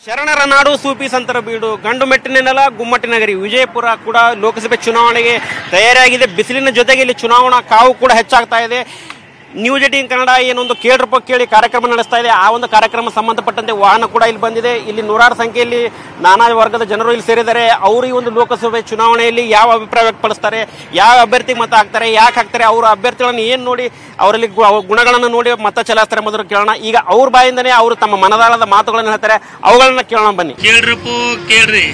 ಶರಣರ ನಾಡು ಸೂಫಿ ಸಂತರ ಬೀಡು ಗಂಡು ಮೆಟ್ಟಿನ ನೆಲ ಗುಮ್ಮಟಿ ನಗರಿ ವಿಜಯಪುರ ಕೂಡ ಲೋಕಸಭೆ ಚುನಾವಣೆಗೆ ತಯಾರಾಗಿದೆ. ಬಿಸಿಲಿನ ಜೊತೆಗೆ ಇಲ್ಲಿ ಚುನಾವಣಾ ಕಾವು ಕೂಡ ಹೆಚ್ಚಾಗ್ತಾ ಇದೆ. ನ್ಯೂಸ್ 18 ಕನ್ನಡ ಏನೊಂದು ಕೇಳ್ರಪ್ಪ ಕೇಳಿ ಕಾರ್ಯಕ್ರಮ ನಡೆಸ್ತಾ ಇದೆ. ಆ ಒಂದು ಕಾರ್ಯಕ್ರಮ ಸಂಬಂಧಪಟ್ಟಂತೆ ವಾಹನ ಕೂಡ ಇಲ್ಲಿ ಬಂದಿದೆ. ಇಲ್ಲಿ ನೂರಾರು ಸಂಖ್ಯೆಯಲ್ಲಿ ನಾನಾ ವರ್ಗದ ಜನರು ಇಲ್ಲಿ ಸೇರಿದ್ದಾರೆ. ಅವರು ಈ ಒಂದು ಲೋಕಸಭೆ ಚುನಾವಣೆಯಲ್ಲಿ ಯಾವ ಅಭಿಪ್ರಾಯ ವ್ಯಕ್ತಪಡಿಸ್ತಾರೆ, ಯಾವ ಅಭ್ಯರ್ಥಿ ಮತ ಹಾಕ್ತಾರೆ, ಯಾಕೆ ಹಾಕ್ತಾರೆ, ಅವರ ಅಭ್ಯರ್ಥಿಗಳನ್ನು ಏನು ನೋಡಿ ಅವರಲ್ಲಿ ಗುಣಗಳನ್ನು ನೋಡಿ ಮತ ಚಲಾಯಿಸ್ತಾರೆ ಮೊದಲು ಕೇಳೋಣ. ಈಗ ಅವ್ರ ಬಾಯಿಂದನೇ ಅವರು ತಮ್ಮ ಮನದಾಳದ ಮಾತುಗಳನ್ನು ಹೇಳ್ತಾರೆ, ಅವುಗಳನ್ನ ಕೇಳೋಣ ಬನ್ನಿ. ಕೇಳ್ರಪ್ಪ ಕೇಳ್ರಿ,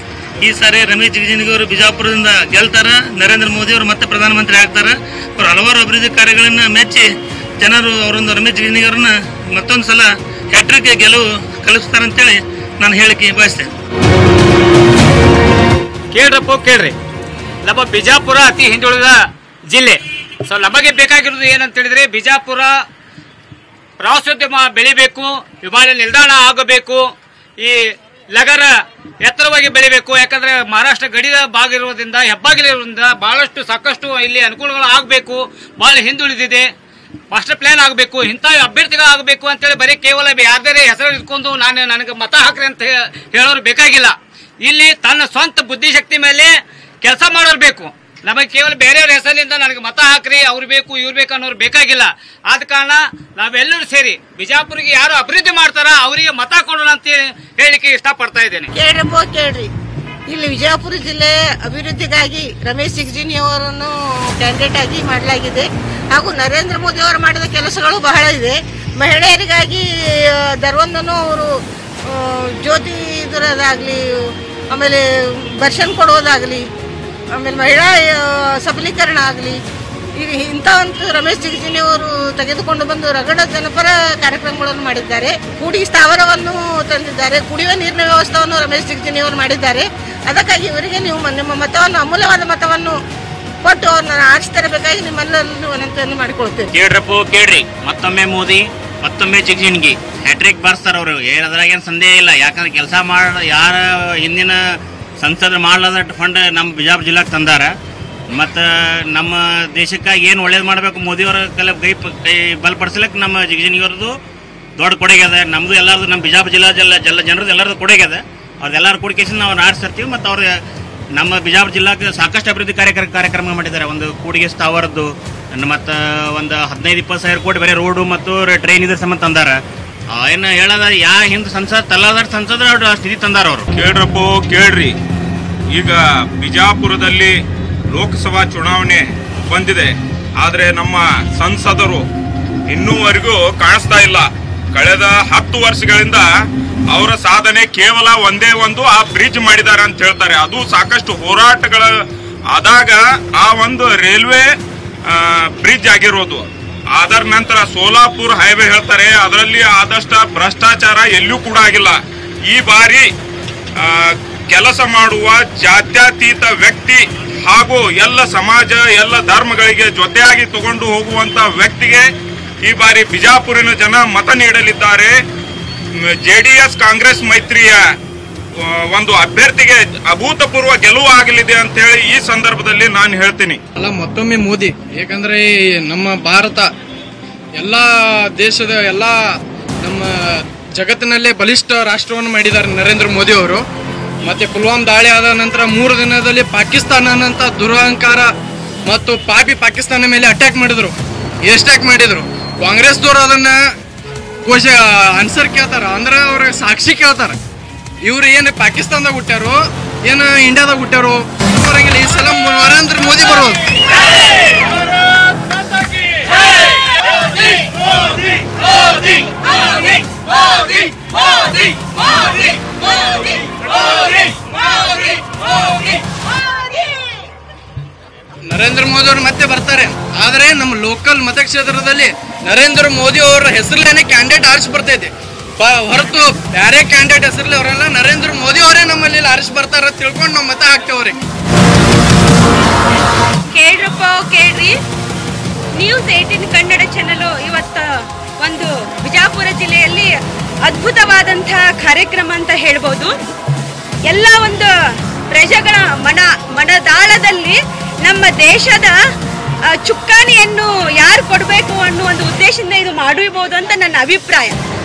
ಈ ಸಾರಿ ರಮೇಶ್ ಜಿಗಜಿಣಗಿ ಅವರು ಬಿಜಾಪುರದಿಂದ ಗೆಲ್ತಾರ, ನರೇಂದ್ರ ಮೋದಿ ಅವರು ಮತ್ತೆ ಪ್ರಧಾನಮಂತ್ರಿ ಆಗ್ತಾರ. ಅವರು ಹಲವಾರು ಅಭಿವೃದ್ಧಿ ಕಾರ್ಯಗಳನ್ನ ಮೆಚ್ಚಿ ಜನರು ಅವರೊಂದು ರಮೇಶ್ ಜಿಗಜಿಣಗಿ ಅವರನ್ನ ಮತ್ತೊಂದು ಸಲ ಹ್ಯಾಟ್ರಿಕ್ ಗೆಲುವು ಕಲಿಸ್ತಾರಂತೇಳಿ ನಾನು ಹೇಳಿಕೆ ಬಯಸ್ತೇನೆ. ಕೇಳ್ರಪ್ಪ ಕೇಳ್ರಿ, ನಮ್ಮ ಬಿಜಾಪುರ ಅತಿ ಹಿಂದುಳಿದ ಜಿಲ್ಲೆ. ಸೊ ನಮಗೆ ಬೇಕಾಗಿರೋದು ಏನಂತ ಹೇಳಿದ್ರೆ, ಬಿಜಾಪುರ ಪ್ರವಾಸೋದ್ಯಮ ಬೆಳಿಬೇಕು, ವಿಮಾನ ನಿಲ್ದಾಣ ಆಗಬೇಕು, ಈ ನಗರ ಎತ್ತರವಾಗಿ ಬೆಳಿಬೇಕು. ಯಾಕಂದ್ರೆ ಮಹಾರಾಷ್ಟ್ರ ಗಡಿಯ ಭಾಗ ಇರೋದ್ರಿಂದ, ಹೆಬ್ಬಾಗಿಲಿರೋದ್ರಿಂದ ಬಹಳಷ್ಟು ಸಾಕಷ್ಟು ಇಲ್ಲಿ ಅನುಕೂಲಗಳು ಆಗಬೇಕು. ಬಹಳ ಹಿಂದುಳಿದಿದೆ, ಮಾಸ್ಟರ್ ಪ್ಲಾನ್ ಆಗಬೇಕು, ಇಂಥ ಅಭ್ಯರ್ಥಿಗಳು ಆಗಬೇಕು ಅಂತೇಳಿ ಬರೀ ಕೇವಲ ಯಾರ್ದಾರೆ ಹೆಸರು ಇಟ್ಕೊಂಡು ನನಗೆ ಮತ ಹಾಕ್ರಿ ಅಂತ ಹೇಳೋರು ಬೇಕಾಗಿಲ್ಲ. ಇಲ್ಲಿ ತನ್ನ ಸ್ವಂತ ಬುದ್ಧಿಶಕ್ತಿ ಮೇಲೆ ಕೆಲಸ ಮಾಡೋರು ಬೇಕು. ನಮಗೆ ಕೇವಲ ಬೇರೆಯವ್ರ ಹೆಸರಿನಿಂದ ನನಗೆ ಮತ ಹಾಕ್ರಿ, ಅವ್ರು ಬೇಕು ಇವ್ರು ಬೇಕು ಅನ್ನೋರು ಬೇಕಾಗಿಲ್ಲ. ಆದ ಕಾರಣ ನಾವೆಲ್ಲರೂ ಸೇರಿ ಬಿಜಾಪುರಿಗೆ ಯಾರು ಅಭಿವೃದ್ಧಿ ಮಾಡ್ತಾರ ಅವರಿಗೆ ಮತ ಕೊಡೋಣ ಅಂತ ಹೇಳಿಕೆ ಇಷ್ಟಪಡ್ತಾ ಇದ್ದೇನೆ. ಕೇಳ್ರಿ, ಇಲ್ಲಿ ವಿಜಯಪುರ ಜಿಲ್ಲೆ ಅಭಿವೃದ್ಧಿಗಾಗಿ ರಮೇಶ್ ಜಿಗಜಿಣಗಿ ಅವರನ್ನು ಕ್ಯಾಂಡಿಡೇಟ್ ಆಗಿ ಮಾಡಲಾಗಿದೆ. ಹಾಗೂ ನರೇಂದ್ರ ಮೋದಿ ಅವರು ಮಾಡಿದ ಕೆಲಸಗಳು ಬಹಳ ಇದೆ. ಮಹಿಳೆಯರಿಗಾಗಿ ದರ್ವೊಂದನ್ನು ಅವರು ಜ್ಯೋತಿ ಇದರದಾಗ್ಲಿ, ಆಮೇಲೆ ದರ್ಶನ್ ಕೊಡೋದಾಗ್ಲಿ, ಆಮೇಲೆ ಮಹಿಳಾ ಸಬಲೀಕರಣ ಆಗಲಿ, ಈಗ ಇಂಥವಂತೂ ರಮೇಶ್ ಜಿಗಜಿಣಗಿ ಅವರು ತೆಗೆದುಕೊಂಡು ಬಂದು ರಗಡ ಜನಪರ ಕಾರ್ಯಕ್ರಮಗಳನ್ನು ಮಾಡಿದ್ದಾರೆ. ಕೂಡಿ ಸ್ಥಾವರವನ್ನು ತಂದಿದ್ದಾರೆ. ಕುಡಿಯುವ ನೀರಿನ ವ್ಯವಸ್ಥೆಯನ್ನು ರಮೇಶ್ ಜಿಗಜಿಣಗಿ ಅವರು ಮಾಡಿದ್ದಾರೆ. ಅದಕ್ಕಾಗಿ ಇವರಿಗೆ ನೀವು ನಿಮ್ಮ ಮತವನ್ನು, ಅಮೂಲ್ಯವಾದ ಮತವನ್ನು ಕೊಟ್ಟು ಅವ್ರನ್ನ ಆರಿಸ್ತರಬೇಕಾಗಿ ನಿಮ್ಮೆಲ್ಲರನ್ನು ವಿನಂತಿಯನ್ನು ಮಾಡಿಕೊಳ್ತೇವೆ. ಕೇಳ್ರಪ್ಪ ಕೇಳ್ರಿ, ಮತ್ತೊಮ್ಮೆ ಮೋದಿ ಮತ್ತೊಮ್ಮೆ ಜಿಗಜಿಣಗಿ ಹ್ಯಾಟ್ರಿಕ್ ಬರ್ಸ್ತಾರ ಅವರು, ಅದ್ರಾಗೇನು ಸಂದೇಹ ಇಲ್ಲ. ಯಾಕಂದ್ರೆ ಕೆಲಸ ಯಾರ ಹಿಂದಿನ ಸಂಸದರು ಮಾಡಲಾದ ಫಂಡ್ ನಮ್ಮ ಬಿಜಾಪುರ ಜಿಲ್ಲಾಗೆ ತಂದಾರ. ಮತ್ತು ನಮ್ಮ ದೇಶಕ್ಕಾಗಿ ಏನು ಒಳ್ಳೇದು ಮಾಡಬೇಕು ಮೋದಿಯವರ ಕೈ ಬಲಪಡಿಸ್ಲಿಕ್ಕೆ ನಮ್ಮ ಜಿಗಜಿಣಗಿ ಅವ್ರದ್ದು ದೊಡ್ಡ ಕೊಡುಗೆ ಅದ. ನಮ್ಮದು ಎಲ್ಲರದು, ನಮ್ಮ ಬಿಜಾಪುರ ಜಿಲ್ಲಾ ಜನರದ್ದು ಎಲ್ಲರದ್ದು ಕೊಡುಗೆ ಅದ. ಅವ್ರದ್ದೆಲ್ಲರೂ ಕೊಡುಗೆಸಿಂದ ನಾವು ಆರಿಸ್ತಿರ್ತೀವಿ. ಮತ್ತು ಅವ್ರು ನಮ್ಮ ಬಿಜಾಪುರ ಜಿಲ್ಲಾಕ್ಕೆ ಸಾಕಷ್ಟು ಅಭಿವೃದ್ಧಿ ಕಾರ್ಯಕ್ರಮ ಮಾಡಿದ್ದಾರೆ. ಒಂದು ಕೂಡಿಗೆ ಸ್ಥಾವರದ್ದು ಮತ್ತು ಒಂದು 15-20 ಸಾವಿರ ಕೋಟಿ ಬರೀ ರೋಡು ಮತ್ತು ಟ್ರೈನ್ ಇದ್ರ ಸಂಬಂಧ ತಂದಾರ. ಏನು ಹೇಳದ ಹಿಂದೆ ತಲಾದಾರ ಸಂಸದರು ಅವ್ರು ಸ್ಥಿತಿ ತಂದಾರ ಅವರು. ಕೇಳ್ರಪ್ಪ ಕೇಳ್ರಿ, ಈಗ ಬಿಜಾಪುರದಲ್ಲಿ ಲೋಕಸಭಾ ಚುನಾವಣೆ ಬಂದಿದೆ. ಆದರೆ ನಮ್ಮ ಸಂಸದರು ಇನ್ನೂವರೆಗೂ ಕಾಣಿಸ್ತಾ ಇಲ್ಲ. ಕಳೆದ 10 ವರ್ಷಗಳಿಂದ ಅವರ ಸಾಧನೆ ಕೇವಲ ಒಂದೇ ಒಂದು ಆ ಬ್ರಿಡ್ಜ್ ಮಾಡಿದ್ದಾರೆ ಅಂತ ಹೇಳ್ತಾರೆ. ಅದು ಸಾಕಷ್ಟು ಹೋರಾಟಗಳ ಆದಾಗ ಆ ಒಂದು ರೈಲ್ವೆ ಬ್ರಿಡ್ಜ್ ಆಗಿರೋದು. ಅದರ ನಂತರ ಸೋಲಾಪುರ್ ಹೈವೇ ಹೇಳ್ತಾರೆ, ಅದರಲ್ಲಿ ಆದಷ್ಟು ಭ್ರಷ್ಟಾಚಾರ ಎಲ್ಲೂ ಕೂಡ ಆಗಿಲ್ಲ. ಈ ಬಾರಿ ಕೆಲಸ ಮಾಡುವ ಜಾತ್ಯತೀತ ವ್ಯಕ್ತಿ ಹಾಗೂ ಎಲ್ಲ ಸಮಾಜ, ಎಲ್ಲ ಧರ್ಮಗಳಿಗೆ ಜೊತೆಯಾಗಿ ತಗೊಂಡು ಹೋಗುವಂತ ವ್ಯಕ್ತಿಗೆ ಈ ಬಾರಿ ಬಿಜಾಪುರಿನ ಜನ ಮತ ನೀಡಲಿದ್ದಾರೆ. ಜೆಡಿಎಸ್ ಕಾಂಗ್ರೆಸ್ ಮೈತ್ರಿಯ ಒಂದು ಅಭ್ಯರ್ಥಿಗೆ ಅಭೂತಪೂರ್ವ ಗೆಲುವು ಆಗಲಿದೆ ಅಂತ ಹೇಳಿ ಈ ಸಂದರ್ಭದಲ್ಲಿ ನಾನು ಹೇಳ್ತೀನಿ. ಅಲ್ಲ, ಮತ್ತೊಮ್ಮೆ ಮೋದಿ, ಯಾಕಂದ್ರೆ ನಮ್ಮ ಭಾರತ ಎಲ್ಲ ದೇಶದ ಎಲ್ಲ ನಮ್ಮ ಜಗತ್ತಿನಲ್ಲೇ ಬಲಿಷ್ಠ ರಾಷ್ಟ್ರವನ್ನು ಮಾಡಿದ್ದಾರೆ ನರೇಂದ್ರ ಮೋದಿ ಅವರು. ಮತ್ತೆ ಪುಲ್ವಾಮ್ ದಾಳಿ ಆದ ನಂತರ 3 ದಿನದಲ್ಲಿ ಪಾಕಿಸ್ತಾನಂತ ದುರಹಂಕಾರ ಮತ್ತು ಪಾಪಿ ಪಾಕಿಸ್ತಾನ ಮೇಲೆ ಅಟ್ಯಾಕ್ ಮಾಡಿದ್ರು. ಎಷ್ಟಾಕ್ ಮಾಡಿದ್ರು, ಕಾಂಗ್ರೆಸ್ದವ್ರು ಅದನ್ನ ಆನ್ಸರ್ ಕೇಳ್ತಾರ, ಅಂದ್ರೆ ಅವ್ರ ಸಾಕ್ಷಿ ಕೇಳ್ತಾರ. ಇವ್ರು ಏನು ಪಾಕಿಸ್ತಾನದಾಗ ಹುಟ್ಟ್ಯಾರೋ ಏನು ಇಂಡಿಯಾದಾಗ ಹುಟ್ಟ್ಯಾರೋ ಬರಂಗಿಲ್ಲ. ಈ ಸಲ ನರೇಂದ್ರ ಮೋದಿ ಬರೋದು. ನರೇಂದ್ರ ಮೋದಿ ಅವರು ಮತ್ತೆ ಬರ್ತಾರೆ. ಆದ್ರೆ ನಮ್ಮ ಲೋಕಲ್ ಮತಕ್ಷೇತ್ರದಲ್ಲಿ ನರೇಂದ್ರ ಮೋದಿ ಅವರ ಹೆಸರಲ್ಲೇನೆ ಕ್ಯಾಂಡಿಡೇಟ್ ಆರಿಸಿ ಬರ್ತೈತೆ ಹೊರತು ಬೇರೆ ಕ್ಯಾಂಡಿಡೇಟ್ ಹೆಸರಲ್ಲಿ ಅವರೆಲ್ಲ ನರೇಂದ್ರ ಮೋದಿ ಅವರೇ ನಮ್ಮಲ್ಲಿ ಆರಿಸಿ ಬರ್ತಾರ ತಿಳ್ಕೊಂಡು ನಾವು ಮತ ಹಾಕ್ತೇವ್ರಿ. ಕೇಳ್ರಪ್ಪ ಕೇಳ್ರಿ, ನ್ಯೂಸ್ 18 ಕನ್ನಡ ಚಾನಲ್ ಇವತ್ತು ಒಂದು ಬಿಜಾಪುರ ಜಿಲ್ಲೆಯಲ್ಲಿ ಅದ್ಭುತವಾದಂತಹ ಕಾರ್ಯಕ್ರಮ ಅಂತ ಹೇಳ್ಬೋದು. ಎಲ್ಲ ಒಂದು ಪ್ರಜೆಗಳ ಮನದಾಳದಲ್ಲಿ ನಮ್ಮ ದೇಶದ ಚುಕ್ಕಾಣಿಯನ್ನು ಯಾರು ಕೊಡಬೇಕು ಅನ್ನೋ ಒಂದು ಉದ್ದೇಶದಿಂದ ಇದು ಮಾಡಬಹುದು ಅಂತ ನನ್ನ ಅಭಿಪ್ರಾಯ.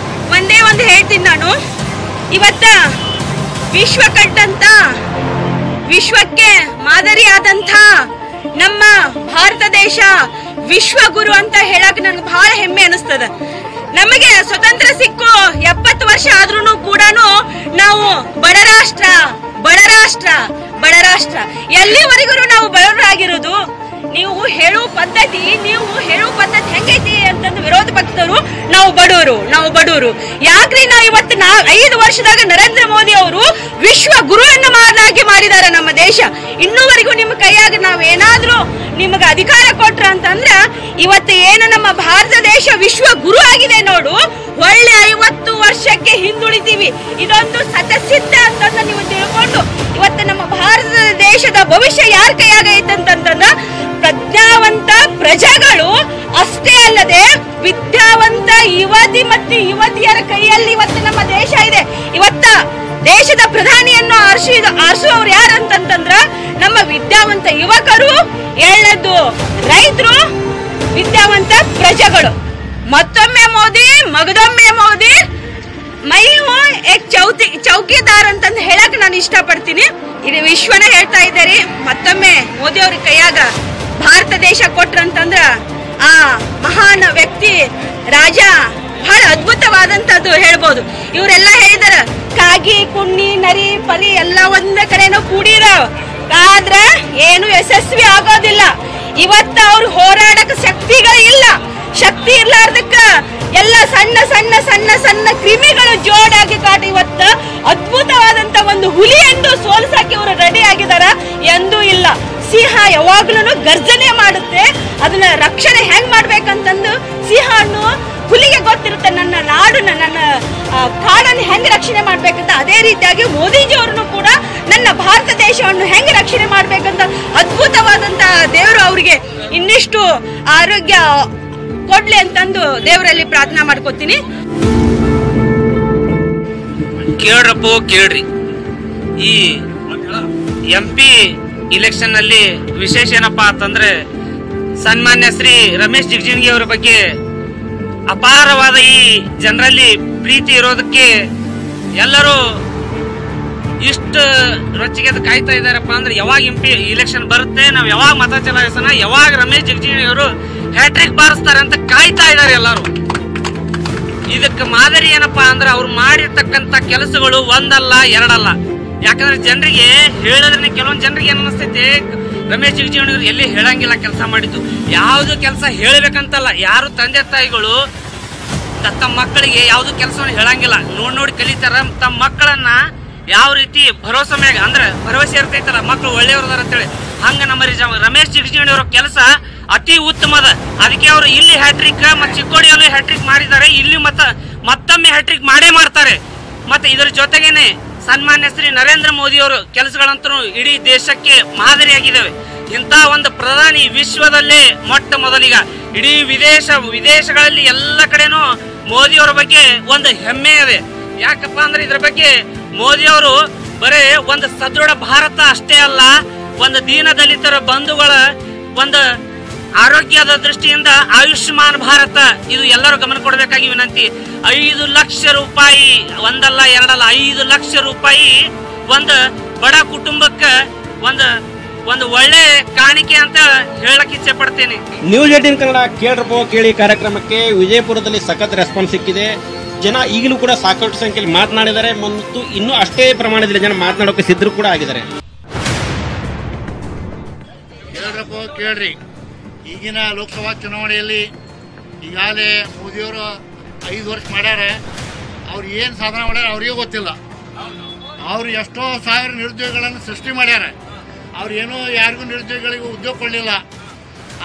ಒಂದೇ ಒಂದು ಹೇಳ್ತೀನಿ ನಾನು, ಇವತ್ತ ವಿಶ್ವ ಕಂಡಂತ, ವಿಶ್ವಕ್ಕೆ ಮಾದರಿಯಾದಂಥ ನಮ್ಮ ಭಾರತ ದೇಶ ವಿಶ್ವಗುರು ಅಂತ ಹೇಳಕ್ ನನ್ಗೆ ಬಹಳ ಹೆಮ್ಮೆ ಅನಿಸ್ತದ. ನಮಗೆ ಸ್ವತಂತ್ರ ಸಿಕ್ಕು 70 ವರ್ಷ ಆದ್ರೂ ಕೂಡ ನಾವು ಬಡ ರಾಷ್ಟ್ರ ಎಲ್ಲಿವರೆಗೂ ನಾವು ಬಡವರಾಗಿರೋದು. ನೀವು ಹೇಳುವ ಪದ್ಧತಿ ಹೆಂಗೈತಿ ಅಂತಂದು ವಿರೋಧ ಪಕ್ಷದವರು ನಾವು ಬಡವರು ಯಾಕ್ರಿ ನಾವು ಇವತ್ತು 5 ವರ್ಷದಾಗ ನರೇಂದ್ರ ಮೋದಿ ಅವರು ವಿಶ್ವ ಗುರುವನ್ನು ಮಾಡಿದ್ದಾರೆ ನಮ್ಮ ದೇಶ. ಇನ್ನೂವರೆಗೂ ನಿಮ್ಮ ಕೈಯಾಗ ನಾವೇನಾದ್ರೂ ನಿಮಗೆ ಅಧಿಕಾರ ಕೊಟ್ರ ಅಂತಂದ್ರ ಇವತ್ತು ಏನು ನಮ್ಮ ಭಾರತ ದೇಶ ವಿಶ್ವ ಗುರು ಆಗಿದೆ ನೋಡು, ಒಳ್ಳೆ 50 ವರ್ಷಕ್ಕೆ ಹಿಂದುಳಿತೀವಿ. ಇದೊಂದು ಸತಸಿದ್ಧ ಅಂತಂದ ನೀವು ತಿಳ್ಕೊಂಡು ಇವತ್ತು ನಮ್ಮ ಭಾರತ ದೇಶದ ಭವಿಷ್ಯ ಯಾರ ಕೈಯಾಗ ಐತಂತಂದ್ರ ಪ್ರಜ್ಞಾವಂತ ಪ್ರಜೆಗಳು ಅಷ್ಟೇ ಅಲ್ಲದೆ ವಿದ್ಯಾವಂತ ಯುವತಿ ಮತ್ತು ಯುವತಿಯರ ಕೈಯಲ್ಲಿ ಇವತ್ತು ನಮ್ಮ ದೇಶ ಇದೆ. ಇವತ್ತ ದೇಶದ ಪ್ರಧಾನಿಯನ್ನು ಆರಿಸುವವರು ಯಾರಂತಂದ್ರ ನಮ್ಮ ವಿದ್ಯಾವಂತ ಯುವಕರು, ಎಳ್ಳದ್ದು ರೈತರು, ವಿದ್ಯಾವಂತ ಪ್ರಜೆಗಳು. ಮತ್ತೊಮ್ಮೆ ಮೋದಿ, ಮಗದೊಮ್ಮೆ ಮೋದಿ, ಮೈ ಹೋ ಏಕ್ ಚೌಕಿದಾರ್ ಅಂತಂದು ಹೇಳಕ್ ನಾನು ಇಷ್ಟಪಡ್ತೀನಿ. ಇದು ವಿಶ್ವನ ಹೇಳ್ತಾ ಇದ್ದಾರೆ. ಮತ್ತೊಮ್ಮೆ ಮೋದಿ ಅವ್ರ ಕೈಯಾಗ ಭಾರತ ದೇಶ ಕೊಟ್ರಂತಂದ್ರ ಆ ಮಹಾನ್ ವ್ಯಕ್ತಿ ರಾಜ ಬಹಳ ಅದ್ಭುತವಾದಂತದ್ದು ಹೇಳ್ಬೋದು. ಇವರೆಲ್ಲ ಹೇಳಿದಾರ ಕಾಗಿ ಕುಣ್ಣಿ ನರಿ ಪರಿ ಎಲ್ಲ ಒಂದ ಕಡೆನೂ ಕೂಡಿದಾವ, ಆದ್ರ ಏನು ಯಶಸ್ವಿ ಆಗೋದಿಲ್ಲ. ಇವತ್ತ ಅವ್ರು ಹೋರಾಡಕ್ ಶಕ್ತಿ ಇರ್ಲಾರ್ದಕ್ಕ ಎಲ್ಲ ಸಣ್ಣ ಕ್ರಿಮಿಗಳು ಜೋಡಾಗಿ ಕಾಟ ಇವತ್ತ ಅದ್ಭುತವಾದಂತ ಒಂದು ಹುಲಿಯನ್ನು ಸೋಲ್ಸಕ್ಕೆ ಇವರು ರೆಡಿ ಆಗಿದಾರ. ಎಂದೂ ಇಲ್ಲ. ಸಿಂಹ ಯಾವಾಗ್ಲೂ ಗರ್ಜನೆ ಮಾಡುತ್ತೆ, ಅದನ್ನ ರಕ್ಷಣೆ ಹೆಂಗ್ ಮಾಡ್ಬೇಕಂತಂದು ಸಿಂಹನ್ನು ಹುಲಿಗೆ ಗೊತ್ತಿರುತ್ತೆ, ನನ್ನ ನಾಡನ್ನ ನನ್ನ ಕಾಡನ್ನು ಹೆಂಗ್ ರಕ್ಷಣೆ ಮಾಡ್ಬೇಕಂತ. ಅದೇ ರೀತಿಯಾಗಿ ಮೋದಿಜಿ ಅವ್ರನ್ನು ಕೂಡ ನನ್ನ ಭಾರತ ದೇಶವನ್ನು ಹೆಂಗ್ ರಕ್ಷಣೆ ಮಾಡ್ಬೇಕಂತ ಅದ್ಭುತವಾದಂತ ದೇವರು ಅವರಿಗೆ ಇನ್ನಿಷ್ಟು ಆರೋಗ್ಯ ಕೊಡ್ಲಿ ಅಂತಂದು ದೇವರಲ್ಲಿ ಪ್ರಾರ್ಥನಾ ಮಾಡ್ಕೋತೀನಿ. ಕೇಳ್ರಿ, ಈ MP ಇಲೆಕ್ಷನ್ ನಲ್ಲಿ ವಿಶೇಷ ಏನಪ್ಪಾ ಅಂತಂದ್ರೆ ಸನ್ಮಾನ್ಯ ಶ್ರೀ ರಮೇಶ್ ಜಿಗಜಿಣಗಿ ಅವರ ಬಗ್ಗೆ ಅಪಾರವಾದ ಈ ಜನರಲ್ಲಿ ಪ್ರೀತಿ ಇರೋದಕ್ಕೆ ಎಲ್ಲರೂ ಇಷ್ಟು ರೊಚ್ಚಿಗೆ ಕಾಯ್ತಾ ಇದಾರಪ್ಪ ಅಂದ್ರೆ ಯಾವಾಗ MP ಇಲೆಕ್ಷನ್ ಬರುತ್ತೆ, ನಾವ್ ಯಾವಾಗ ಮತ ಚಲಾಯಿಸೋಣ, ಯಾವಾಗ ರಮೇಶ್ ಜಿಗಜಿಣಗಿ ಅವರು ಹ್ಯಾಟ್ರಿಕ್ ಬಾರಿಸ್ತಾರೆ ಅಂತ ಕಾಯ್ತಾ ಇದಾರೆ ಎಲ್ಲರೂ. ಇದಕ್ಕೆ ಮಾದರಿ ಏನಪ್ಪಾ ಅಂದ್ರೆ ಅವ್ರು ಮಾಡಿರ್ತಕ್ಕಂತ ಕೆಲಸಗಳು ಒಂದಲ್ಲ ಎರಡಲ್ಲ. ಯಾಕಂದ್ರೆ ಜನರಿಗೆ ಹೇಳಿದ್ರೆ ಕೆಲವೊಂದು ಜನರಿಗೆ ಏನ್ ಅನಿಸ್ತೈತಿ, ರಮೇಶ್ ಜಿಗಜಿಣಗಿ ಅವರು ಎಲ್ಲಿ ಹೇಳಂಗಿಲ್ಲ ಕೆಲಸ ಮಾಡಿದ್ದು. ಯಾವ್ದು ಕೆಲಸ ಹೇಳ್ಬೇಕಂತಲ್ಲ, ಯಾರು ತಂದೆ ತಾಯಿಗಳು ತಮ್ಮ ಮಕ್ಕಳಿಗೆ ಯಾವ್ದು ಕೆಲಸವನ್ನು ಹೇಳಂಗಿಲ್ಲ, ನೋಡಿ ಕಲಿತಾರ. ತಮ್ಮ ಮಕ್ಕಳನ್ನ ಯಾವ ರೀತಿ ಭರವಸೆ ಮ್ಯಾಗ ಅಂದ್ರೆ ಭರವಸೆ ಇರ್ತೈತಲ್ಲ, ಮಕ್ಕಳು ಒಳ್ಳೆಯವ್ರದಾರ ಅಂತೇಳಿ, ಹಂಗ ನಮ್ಮ ರಮೇಶ್ ಜಿಗಜಿಣಗಿ ಅವರ ಕೆಲಸ ಅತಿ ಉತ್ತಮದ. ಅದಕ್ಕೆ ಅವರು ಇಲ್ಲಿ ಹ್ಯಾಟ್ರಿಕ್ ಮತ್ತು ಚಿಕ್ಕೋಡಿಯಲ್ಲೂ ಹ್ಯಾಟ್ರಿಕ್ ಮಾಡಿದ್ದಾರೆ, ಇಲ್ಲಿ ಮತ್ತೊಮ್ಮೆ ಹ್ಯಾಟ್ರಿಕ್ ಮಾಡೇ ಮಾಡ್ತಾರೆ. ಮತ್ತೆ ಇದರ ಜೊತೆಗೇನೆ ಸನ್ಮಾನ್ಯ ಶ್ರೀ ನರೇಂದ್ರ ಮೋದಿ ಅವರು ಕೆಲಸಗಳಂತೂ ಇಡೀ ದೇಶಕ್ಕೆ ಮಾದರಿಯಾಗಿದ್ದಾವೆ. ಇಂಥ ಒಂದು ಪ್ರಧಾನಿ ವಿಶ್ವದಲ್ಲೇ ಮೊಟ್ಟ ಮೊದಲಿಗ ಇಡೀ ವಿದೇಶಗಳಲ್ಲಿ ಎಲ್ಲ ಕಡೆನೂ ಮೋದಿ ಅವರ ಬಗ್ಗೆ ಒಂದು ಹೆಮ್ಮೆ ಇದೆ. ಯಾಕಪ್ಪ ಅಂದ್ರೆ ಇದ್ರ ಬಗ್ಗೆ ಮೋದಿ ಅವರು ಬರೇ ಒಂದು ಸದೃಢ ಭಾರತ ಅಷ್ಟೇ ಅಲ್ಲ, ಒಂದು ದೀನ ದಲಿತರ ಬಂಧುಗಳ ಒಂದು ಆರೋಗ್ಯದ ದೃಷ್ಟಿಯಿಂದ ಆಯುಷ್ಮಾನ್ ಭಾರತ ಇದು ಎಲ್ಲರೂ ಗಮನ ಕೊಡಬೇಕಾಗಿ ವಿನಂತಿ. 5 ಲಕ್ಷ ರೂಪಾಯಿ ಒಂದಲ್ಲ ಎರಡಲ್ಲ, 5 ಲಕ್ಷ ರೂಪಾಯಿ ಒಂದು ಬಡ ಕುಟುಂಬಕ್ಕೆ ಒಂದು ಒಳ್ಳೆ ಕಾಣಿಕೆ ಅಂತ ಹೇಳಕ್ ಇಚ್ಛೆ ಪಡ್ತೇನೆ. ನ್ಯೂಸ್ 18 ಕನ್ನಡ ಕೇಳ್ರಪ್ಪ ಕೇಳಿ ಕಾರ್ಯಕ್ರಮಕ್ಕೆ ವಿಜಯಪುರದಲ್ಲಿ ಸಖತ್ ರೆಸ್ಪಾನ್ಸ್ ಸಿಕ್ಕಿದೆ. ಜನ ಈಗಲೂ ಕೂಡ ಸಾಕಷ್ಟು ಸಂಖ್ಯೆಯಲ್ಲಿ ಮಾತನಾಡಿದ್ದಾರೆ ಮತ್ತು ಇನ್ನೂ ಅಷ್ಟೇ ಪ್ರಮಾಣದಲ್ಲಿ ಜನ ಮಾತನಾಡೋಕೆ ಸಿದ್ಧರು ಕೂಡ ಆಗಿದ್ದಾರೆ. ಕೇಳ್ರಿ, ಈಗಿನ ಲೋಕಸಭಾ ಚುನಾವಣೆಯಲ್ಲಿ ಈಗಾಗಲೇ ಮೋದಿಯವರು 5 ವರ್ಷ ಮಾಡ್ಯಾರ. ಅವ್ರು ಏನು ಸಾಧನೆ ಮಾಡ್ಯಾರ ಅವ್ರಿಗೆ ಗೊತ್ತಿಲ್ಲ. ಅವ್ರು ಎಷ್ಟೋ ಸಾವಿರ ನಿರುದ್ಯೋಗಗಳನ್ನು ಸೃಷ್ಟಿ ಮಾಡ್ಯಾರ. ಅವ್ರು ಏನೋ ಯಾರಿಗೂ ನಿರುದ್ಯೋಗಿಗಳಿಗೂ ಉದ್ಯೋಗ ಕೊಡಲಿಲ್ಲ.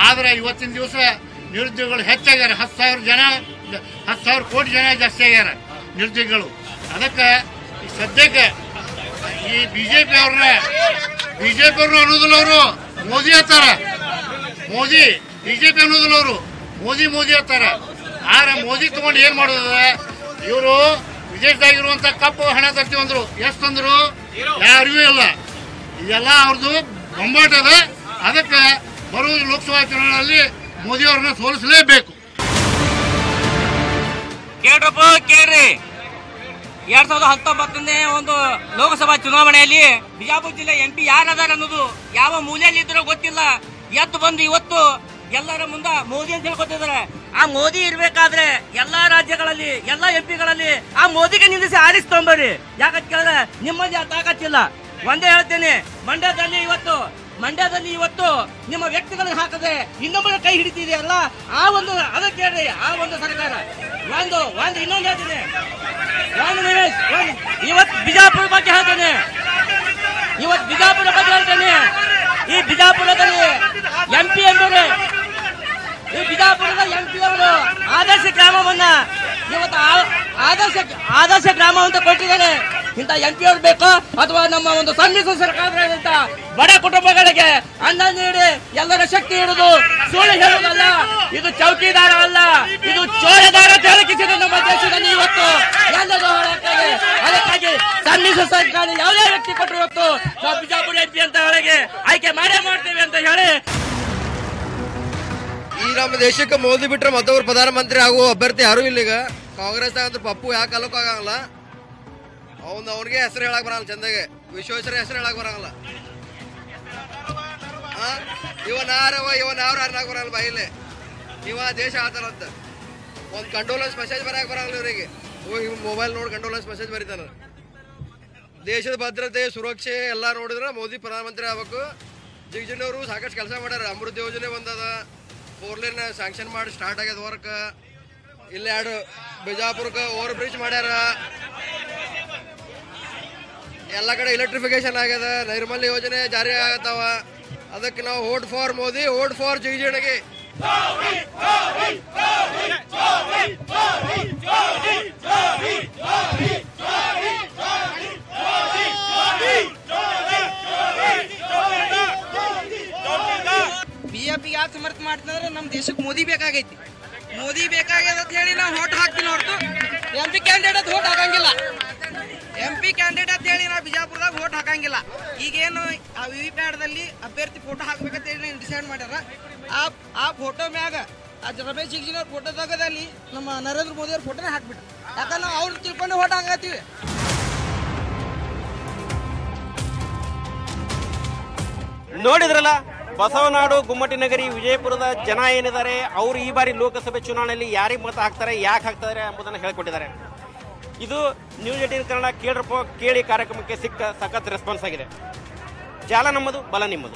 ಆದರೆ ಇವತ್ತಿನ ದಿವಸ ನಿರುದ್ಯೋಗಿಗಳು ಹೆಚ್ಚಾಗ್ಯಾರ. 10,000 ಕೋಟಿ ಜನ ಜಾಸ್ತಿ ಆಗ್ಯಾರ ನಿರುದ್ಯೋಗಿಗಳು. ಅದಕ್ಕೆ ಸದ್ಯಕ್ಕೆ ಈ ಬಿಜೆಪಿ ಅವ್ರನ್ನ ಅನ್ನೋದಿಲ್ಲ, ಅವರು ಮೋದಿ ಅಂತಾರ. ಮೋದಿ ಬಿಜೆಪಿ ಅನ್ನೋದಿಲ್ಲ, ಅವರು ಮೋದಿ ಅಂತಾರ. ಆದ್ರೆ ಮೋದಿ ತಗೊಂಡು ಏನ್ ಮಾಡೋದ, ಇವರು ವಿದೇಶದಾಗಿರುವಂತ ಕಪ್ಪು ಹಣ ತರ್ತೀವಿ ಅಂದ್ರು. ಎಷ್ಟು ತಂದ್ರು ಯಾರಿಗೂ ಇಲ್ಲ. ಇದೆಲ್ಲ ಅವ್ರದ್ದು ಬೊಂಬಾಟ ಅದ. ಅದಕ್ಕೆ ಬರುವ ಲೋಕಸಭಾ ಚುನಾವಣೆಯಲ್ಲಿ ಮೋದಿ ಅವ್ರನ್ನ ಸೋಲಿಸಲೇಬೇಕು. ಕೇಳ್ರಪ್ಪ ಕೇಳ್ರಿ, 2019ನೇ ಒಂದು ಲೋಕಸಭಾ ಚುನಾವಣೆಯಲ್ಲಿ ಬಿಜಾಪುರ ಜಿಲ್ಲೆ MP ಯಾರದಾರ ಅನ್ನೋದು ಯಾವ ಮೂಲೆಯಲ್ಲಿ ಇದ್ರೂ ಗೊತ್ತಿಲ್ಲ. ಎದ್ದು ಬಂದು ಇವತ್ತು ಎಲ್ಲರ ಮುಂದೆ ಮೋದಿ ಅಂತ ಹೇಳ್ಕೊತಿದ್ದಾರೆ. ಆ ಮೋದಿ ಇರ್ಬೇಕಾದ್ರೆ ಎಲ್ಲಾ ರಾಜ್ಯಗಳಲ್ಲಿ ಎಲ್ಲಾ MP ಗಳಲ್ಲಿ ಆ ಮೋದಿಗೆ ನಿಲ್ಲಿಸಿ ಆರಿಸ್ತೊಂಬರ್ರಿ. ಯಾಕಂತ ಕೇಳಿದ್ರೆ ನಿಮ್ಮಲ್ಲಿ ಆ ತಾಕತ್ತಿಲ್ಲ. ಒಂದೇ ಹೇಳ್ತೇನೆ, ಮಂಡ್ಯದಲ್ಲಿ ಇವತ್ತು ನಿಮ್ಮ ವ್ಯಕ್ತಿಗಳನ್ನ ಹಾಕದೆ ಇನ್ನೊಬ್ಬರ ಕೈ ಹಿಡಿತಿದೆಯಲ್ಲ, ಆ ಒಂದು ಅದಕ್ಕೆ ಹೇಳ್ರಿ, ಆ ಒಂದು ಸರ್ಕಾರ ಒಂದು ಇನ್ನೊಂದು ಹೇಳ್ತೀನಿ. ಇವತ್ತು ಬಿಜಾಪುರ ಬಗ್ಗೆ ಹೇಳ್ತೇನೆ. ಈ ಬಿಜಾಪುರದಲ್ಲಿ MP ಎಂದರೆ ಈ ಬಿಜಾಪುರದ MP ಅವರು ಆದರ್ಶ ಗ್ರಾಮವನ್ನ ಇವತ್ತು ಆದರ್ಶ ಗ್ರಾಮ ಅಂತ ಕೊಟ್ಟಿದ್ದಾರೆ. ಇಂಥ MP ಅವರು ಬೇಕು ಅಥವಾ ನಮ್ಮ ಒಂದು ಸಮ್ಮಿಶ್ರ ಸರ್ಕಾರದಂತ ಬಡ ಕುಟುಂಬಗಳಿಗೆ ಅನ್ನ ನೀಡಿ ಎಲ್ಲರ ಶಕ್ತಿ ಇಡುವುದು ಸುಳ್ಳು ಹೇಳುವುದಲ್ಲ. ಇದು ಚೌಕಿದಾರ ಅಲ್ಲ, ಇದು ಚೋಳದಾರ ತೆರಕಿಸಿದೆ ನಮ್ಮ ದೇಶದಲ್ಲಿ ಇವತ್ತು ಎಲ್ಲರೂ ಹೊರಟಾಗಿ. ಅದಕ್ಕಾಗಿ ಸಮ್ಮಿಶ್ರ ಸರ್ಕಾರ ಯಾವುದೇ ವ್ಯಕ್ತಿ ಕೊಟ್ಟರು ಇವತ್ತು ನಾವು ಬಿಜಾಪುರ MP ಅಂತ ಒಳಗೆ ಆಯ್ಕೆ ಮಾಡೇ ಮಾಡ್ತೇವೆ ಅಂತ ಹೇಳಿ ಈ ನಮ್ಮ ದೇಶಕ್ಕೆ ಮೋದಿ ಬಿಟ್ರೆ ಮತ್ತೊಬ್ರು ಪ್ರಧಾನಮಂತ್ರಿ ಆಗುವ ಅಭ್ಯರ್ಥಿ ಯಾರು ಇಲ್ಲ. ಈಗ ಕಾಂಗ್ರೆಸ್ ಅಂದ್ರೆ ಪಪ್ಪು ಯಾಕೆ ಕಾಲಕ್ಕೂ ಆಗಲ್ಲ. ಅವ್ನಿಗೆ ಹೆಸರು ಹೇಳಕ್ ಬರಲ್ಲ, ಚಂದಾಗೆ ವಿಶ್ವೇಶ್ವರ ಹೆಸರು ಹೇಳಕ್ ಬರಲ್ಲ. ಇವನ್ ಯಾರು ಅರ್ನಾಕ್ ಬರಲ್ಲ ಬಾಯಿಲೆ. ಇವ ದೇಶ ಆತಾರಂತ ಒಂದ್ ಕಂಡೋಲೆನ್ಸ್ ಮೆಸೇಜ್ ಬರಕ್ ಬರಲ್ಲ ಇವರಿಗೆ. ಮೊಬೈಲ್ ನೋಡಿ ಕಂಡೋಲೆನ್ಸ್ ಮೆಸೇಜ್ ಬರೀತಾನ. ದೇಶದ ಭದ್ರತೆ ಸುರಕ್ಷೆ ಎಲ್ಲ ನೋಡಿದ್ರೆ ಮೋದಿ ಪ್ರಧಾನಮಂತ್ರಿ ಆಗ್ಬೇಕು. ಜಿಗಜಿಣ್ಣವರು ಸಾಕಷ್ಟು ಕೆಲಸ ಮಾಡ್ಯಾರ. ಅಮೃತ ಯೋಜನೆ ಬಂದದ, 4 ಲೇನ್ ಸ್ಯಾಂಕ್ಷನ್ ಮಾಡಿ ಸ್ಟಾರ್ಟ್ ಆಗ್ಯದ ವರ್ಕ್. ಇಲ್ಲಿ 2 ಬಿಜಾಪುರಕ್ಕೆ ಓವರ್ ಬ್ರಿಡ್ಜ್ ಮಾಡ್ಯಾರ. ಎಲ್ಲ ಕಡೆ ಎಲೆಕ್ಟ್ರಿಫಿಕೇಶನ್ ಆಗ್ಯದ. ನೈರ್ಮಲ್ಯ ಯೋಜನೆ ಜಾರಿ ಆಗತ್ತಾವ. ಅದಕ್ಕೆ ನಾವು vote for Modi, vote for Jigajinagi. BJP ಯಾಕೆ ಸಮರ್ಥ ಮಾಡ್ತಂದ್ರೆ ನಮ್ಮ ದೇಶಕ್ಕೆ ಮೋದಿ ಬೇಕಾಗೈತಿ. ಮೋದಿ ಬೇಕಾಗ್ಯದ ಅಂತ ಹೇಳಿ ನಾವು ವೋಟ್ ಹಾಕ್ತೀನಿ ಹೊರತು MP ಕ್ಯಾಂಡಿಡೇಟ್ ವೋಟ್ ಹಾಕಂಗಿಲ್ಲ. MP ಕ್ಯಾಂಡಿಡೇಟ್ ಅಂತ ಹೇಳಿ ನಾವು ಬಿಜಾಪುರದಾಗ ವೋಟ್ ಹಾಕಂಗಿಲ್ಲ. ಈಗೇನು ಆ VVPATದಲ್ಲಿ ಅಭ್ಯರ್ಥಿ ಫೋಟೋ ಹಾಕ್ಬೇಕಂತ ಹೇಳಿ ಡಿಸೈಡ್ ಮಾಡ್ಯಾರ. ಆ ಫೋಟೋ ಮ್ಯಾಗ ಆ ರಮೇಶ್ ಜಿಗಜಿಣಿ ಅವ್ರ ಫೋಟೋದಾಗದಲ್ಲಿ ನಮ್ಮ ನರೇಂದ್ರ ಮೋದಿ ಅವ್ರ ಫೋಟೋನೇ ಹಾಕ್ಬಿಟ್ರು. ಯಾಕಂದ್ರೆ ನಾವು ಅವ್ರನ್ನ ತಿಳ್ಕೊಂಡು ವೋಟ್ ಹಾಕತ್ತೀವಿ. ನೋಡಿದ್ರಲ್ಲ, ಬಸವನಾಡು ಗುಮ್ಮಟಿನಗರಿ ವಿಜಯಪುರದ ಜನ ಏನಿದ್ದಾರೆ ಅವರು ಈ ಬಾರಿ ಲೋಕಸಭೆ ಚುನಾವಣೆಯಲ್ಲಿ ಯಾರಿಗೆ ಮತ ಹಾಕ್ತಾರೆ, ಯಾಕೆ ಹಾಕ್ತಾರೆ ಎಂಬುದನ್ನು ಹೇಳಿಕೊಟ್ಟಿದ್ದಾರೆ. ಇದು ನ್ಯೂಸ್ 18 ಕನ್ನಡ ಕೇಳಿ ಕಾರ್ಯಕ್ರಮಕ್ಕೆ ಸಿಕ್ಕ ಸಖತ್ ರೆಸ್ಪಾನ್ಸ್ ಆಗಿದೆ. ಜಾಲ ನಮ್ಮದು, ಬಲ ನಿಮ್ಮದು.